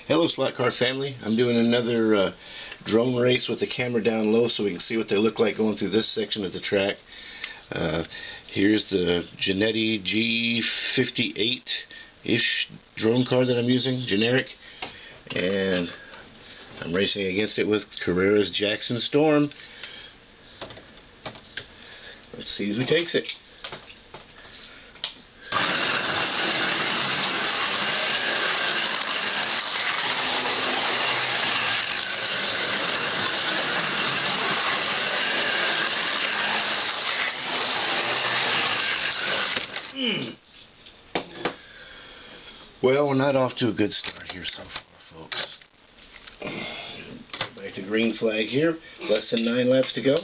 Hello slot car family. I'm doing another drone race with the camera down low so we can see what they look like going through this section of the track. Here's the Genetti G58-ish drone car that I'm using, generic, and I'm racing against it with Carrera's Jackson Storm. Let's see who takes it. Well, we're not off to a good start here so far, folks. Back to green flag here. Less than 9 laps to go.